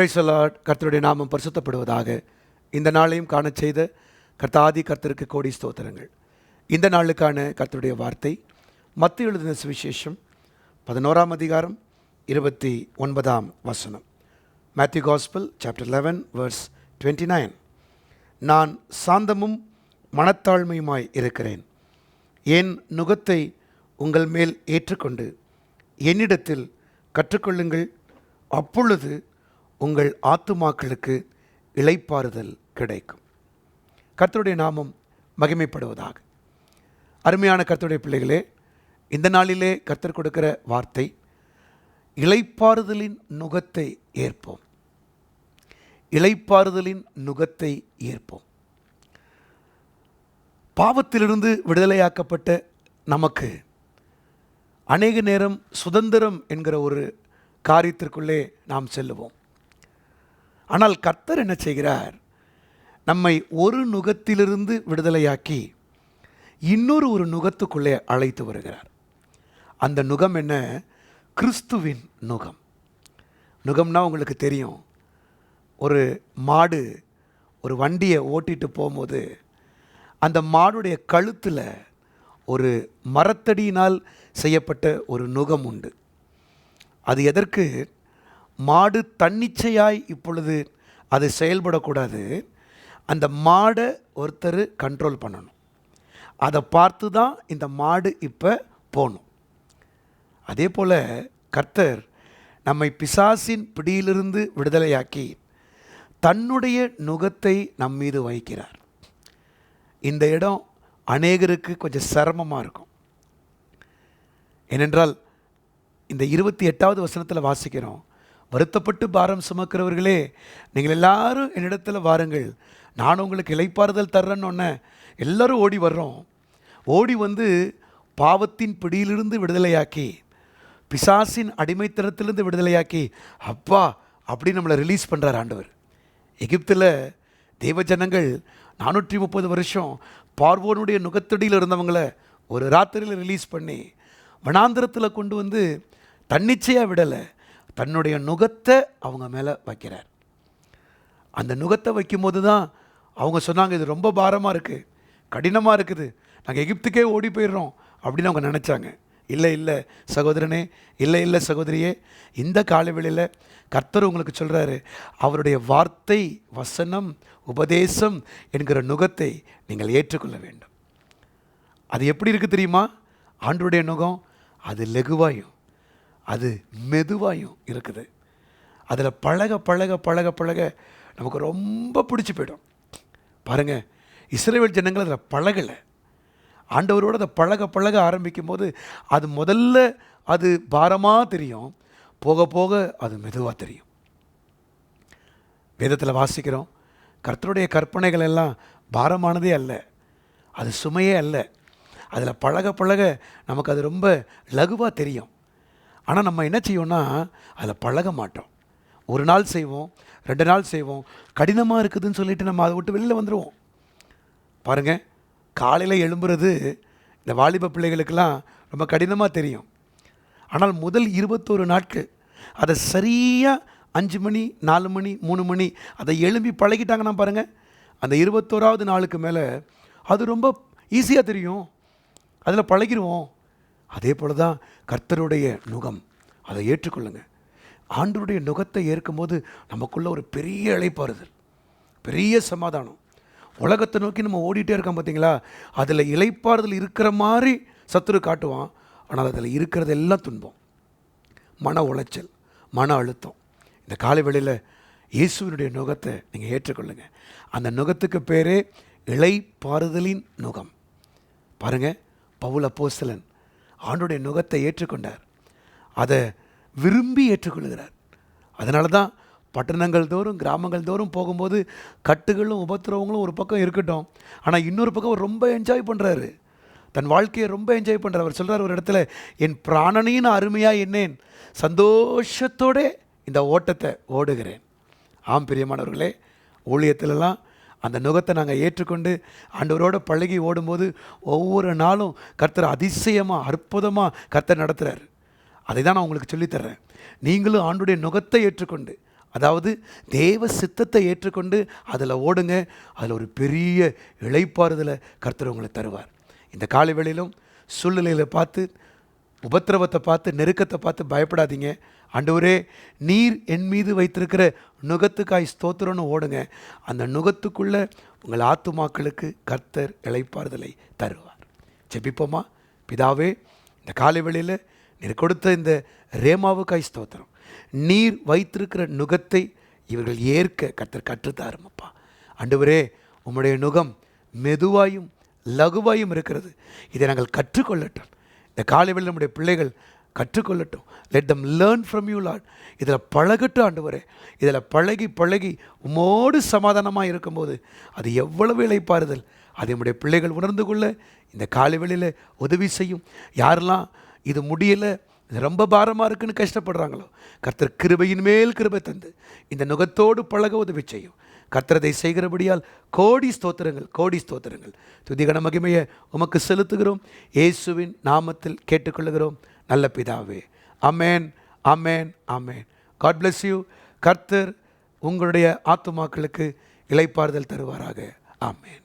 Praise the Lord. கர்த்தருடைய நாமம் பரிசுத்தப்படுவதாக. இந்த நாளையும் காண செய்த கர்த்தாதி கர்த்தருக்கு கோடி ஸ்தோத்திரங்கள். இந்த நாளுக்கான கர்த்தருடைய வார்த்தை மத்தேயு எழுதின சுவிசேஷம் 11ஆம் அதிகாரம் 29ஆம் வசனம். Matthew gospel chapter 11 verse 29. நான் சாந்தமும் மனத்தாழ்மையுமாய் இருக்கிறேன். என் நுகத்தை உங்கள் மேல் ஏற்றுக்கொண்டு என்னிடத்தில் கற்றுக்கொள்ளுங்கள், அப்பொழுது உங்கள் ஆத்துமாக்களுக்கு இளைப்பாறுதல் கிடைக்கும். கர்த்தருடைய நாமம் மகிமைப்படுவதாக. அருமையான கர்த்தருடைய பிள்ளைகளே, இந்த நாளிலே கர்த்தர் கொடுக்கிற வார்த்தை, இளைப்பாறுதலின் நுகத்தை ஏற்போம். இளைப்பாறுதலின் நுகத்தை ஏற்போம். பாவத்திலிருந்து விடுதலையாக்கப்பட்ட நமக்கு அநேக நேரம் சுதந்திரம் என்கிற ஒரு காரியத்திற்குள்ளே நாம் செல்லுவோம். ஆனால் கர்த்தர் என்ன செய்கிறார்? நம்மை ஒரு நுகத்திலிருந்து விடுதலையாக்கி இன்னொரு நுகத்துக்குள்ளே அழைத்து வருகிறார். அந்த நுகம் என்ன? கிறிஸ்துவின் நுகம். நுகம்னா உங்களுக்கு தெரியும். ஒரு மாடு ஒரு வண்டியை ஓட்டிட்டு போகும்போது அந்த மாடுடைய கழுத்தில் ஒரு மரத்தடியினால் செய்யப்பட்ட ஒரு நுகம் உண்டு. அது எதற்கு? மாடு தன்னிச்சையாய் இப்பொழுது அது செயல்படக்கூடாது. அந்த மாடை ஒருத்தர் கண்ட்ரோல் பண்ணணும். அதை பார்த்து தான் இந்த மாடு இப்போ போகணும். அதே போல் கர்த்தர் நம்மை பிசாசின் பிடியிலிருந்து விடுதலையாக்கி தன்னுடைய நுகத்தை நம் மீது வைக்கிறார். இந்த இடம் அநேகருக்கு கொஞ்சம் சிரமமாக இருக்கும். ஏனென்றால் இந்த 28வது வசனத்தில் வாசிக்கிறோம், வருத்தப்பட்டு பாரம் சுமக்கிறவர்களே, நீங்கள் எல்லாரும் என்னிடத்தில் வாருங்கள், நான் உங்களுக்கு இளைப்பாறுதல் தர்றேன்னு எல்லாரும் ஓடி வர்றோம். ஓடி வந்து பாவத்தின் பிடியிலிருந்து விடுதலையாக்கி, பிசாசின் அடிமைத்தனத்திலிருந்து விடுதலையாக்கி, அப்பா அப்படி நம்மளை ரிலீஸ் பண்ணுறார் ஆண்டவர். எகிப்தில் தேவ ஜனங்கள் 430 வருஷம் பார்வோனுடைய நுகத்தடியில் இருந்தவங்களை ஒரு ராத்திரியில் ரிலீஸ் பண்ணி வனாந்திரத்தில் கொண்டு வந்து தன்னிச்சையாக விடலை, தன்னுடைய நுகத்தை அவங்க மேலே வைக்கிறார். அந்த நுகத்தை வைக்கும்போது தான் அவங்க சொன்னாங்க, இது ரொம்ப பாரமாக இருக்குது, கடினமாக இருக்குது, நாங்கள் எகிப்துக்கே ஓடி போயிடுறோம் அப்படின்னு அவங்க நினச்சாங்க. இல்லை சகோதரனே, இல்லை சகோதரியே, இந்த காலவெளியில் கர்த்தர் உங்களுக்கு சொல்கிறாரு, அவருடைய வார்த்தை, வசனம், உபதேசம் என்கிற நுகத்தை நீங்கள் ஏற்றுக்கொள்ள வேண்டும். அது எப்படி இருக்குது தெரியுமா? ஆண்டவருடைய நுகம் அது லெகுவாயும் அது மெதுவாயும் இருக்குது. அதில் பழக பழக பழக பழக நமக்கு ரொம்ப பிடிச்சி போயிடும். பாருங்கள், இஸ்ரவேல் ஜனங்கள் அதில் பழகலை. ஆண்டவரோடு அதை பழக பழக ஆரம்பிக்கும் போது அது முதல்ல அது பாரமாக தெரியும், போக போக அது மெதுவாக தெரியும். வேதத்தில் வாசிக்கிறோம், கர்த்தருடைய கற்பனைகள் எல்லாம் பாரமானதே அல்ல, அது சுமையே அல்ல. அதில் பழக பழக நமக்கு அது ரொம்ப லகுவாக தெரியும். ஆனால் நம்ம என்ன செய்வோம்னா அதில் பழக மாட்டோம். ஒரு நாள் செய்வோம், 2 நாள் செய்வோம், கடினமாக இருக்குதுன்னு சொல்லிட்டு நம்ம அதை விட்டு வெளியில் வந்துடுவோம். பாருங்கள், காலையில் எழும்புறது இந்த வாலிப பிள்ளைகளுக்கெல்லாம் ரொம்ப கடினமாக தெரியும். ஆனால் முதல் 21 நாட்கள் அதை சரியாக 5 மணி 4 மணி 3 மணி அதை எழும்பி பழகிட்டாங்கன்னா பாருங்கள், அந்த 21வது நாளுக்கு மேலே அது ரொம்ப ஈஸியாக தெரியும், அதில் பழகிடுவோம். அதே போல் தான் கர்த்தருடைய நுகம், அதை ஏற்றுக்கொள்ளுங்க. ஆண்டவருடைய நுகத்தை ஏற்கும்போது நமக்குள்ள ஒரு பெரிய இளைப்பாறுதல், பெரிய சமாதானம். உலகத்தை நோக்கி நம்ம ஓடிட்டே இருக்கோம் பார்த்தீங்களா, அதில் இளைப்பாறுதல் இருக்கிற மாதிரி சத்துரு காட்டுவான். ஆனால் அதில் இருக்கிறது எல்லாம் துன்பம், மன உளைச்சல், மன அழுத்தம். இந்த காலை வேளையில் இயேசுவினுடைய நுகத்தை நீங்கள் ஏற்றுக்கொள்ளுங்க. அந்த நுகத்துக்கு பேரே இளைப்பாறுதலின் நுகம். பாருங்கள், பவுல் அப்போஸ்தலன் ஆண்டவருடைய நுகத்தை ஏற்றுக்கொண்டார், அதை விரும்பி ஏற்றுக்கொள்கிறார். அதனால தான் பட்டணங்கள் தோறும் கிராமங்கள் தோறும் போகும்போது கட்டுகளும் உபத்திரவங்களும் ஒரு பக்கம் இருக்கட்டும், ஆனால் இன்னொரு பக்கம் அவர் ரொம்ப என்ஜாய் பண்ணுறாரு, தன் வாழ்க்கையை ரொம்ப என்ஜாய் பண்ணுறார். அவர் சொல்கிறார் ஒரு இடத்துல, என் பிராணனையும் நான் அருமையாக எண்ணேன், சந்தோஷத்தோடு இந்த ஓட்டத்தை ஓடுகிறேன். ஆம் பிரியமானவர்களே, ஊழியத்திலலாம் அந்த நுகத்தை நாங்கள் ஏற்றுக்கொண்டு ஆண்டவரோடு பழகி ஓடும்போது ஒவ்வொரு நாளும் கர்த்தர் அதிசயமாக அற்புதமாக கர்த்தர் நடத்துகிறார். அதை தான் நான் உங்களுக்கு சொல்லித்தர்றேன். நீங்களும் ஆண்டவருடைய நுகத்தை ஏற்றுக்கொண்டு அதாவது தேவ சித்தத்தை ஏற்றுக்கொண்டு அதில் ஓடுங்க. அதில் ஒரு பெரிய இளைப்பாறுதலை கர்த்தர் உங்களுக்கு தருவார். இந்த காலை வேளையிலும் சூழ்நிலைகளை பார்த்து, உபத்திரவத்தை பார்த்து, நெருக்கத்தை பார்த்து பயப்படாதீங்க. ஆண்டவரே, நீர் என் மீது வைத்திருக்கிற நுகத்துக்காய் ஸ்தோத்திரம்னு ஓடுங்க. அந்த நுகத்துக்குள்ளே உங்கள் ஆத்துமாக்களுக்கு கர்த்தர் இளைப்பாறுதலை தருவார். ஜெபிப்போமா? பிதாவே, இந்த காலை வேளையில் நீர் கொடுத்த இந்த ரேமாவுக்காய் ஸ்தோத்திரம். நீர் வைத்திருக்கிற நுகத்தை இவர்கள் ஏற்க கர்த்தர் கற்றுத்தாருமப்பா. ஆண்டவரே, உம்முடைய நுகம் மெதுவாயும் லகுவாயும் இருக்கிறது. இதை நாங்கள் கற்றுக்கொள்ளட்டும். இந்த காலை வேளையில் நம்முடைய பிள்ளைகள் கற்றுக்கொள்ளட்டும். Let them learn from you Lord. இதில் பழகட்டும் ஆண்டவரே. இதில் பழகி பழகி உம்மோடு சமாதானமாக இருக்கும்போது அது எவ்வளவு இளைப்பாறுதல். அதை நம்முடைய பிள்ளைகள் உணர்ந்து கொள்ள இந்த காலை வேளையில் உதவி செய்யும். யாரெல்லாம் இது முடியலை, இது ரொம்ப பாரமாக இருக்குன்னு கஷ்டப்படுறாங்களோ, கர்த்தர் கிருபையின் மேல் கிருபை தந்து இந்த நுகத்தோடு பழக உதவி செய்யும். கர்த்தரதை செய்கிறபடியால் கோடி ஸ்தோத்திரங்கள், கோடி ஸ்தோத்திரங்கள். துதிகன மகிமையை உமக்கு செலுத்துகிறோம். இயேசுவின் நாமத்தில் கேட்டுக்கொள்ளுகிறோம் நல்ல பிதாவே. ஆமேன், ஆமேன், ஆமேன். God bless you. கர்த்தர் உங்களுடைய ஆத்துமாக்களுக்கு இளைப்பாறுதல் தருவாராக. ஆமேன்.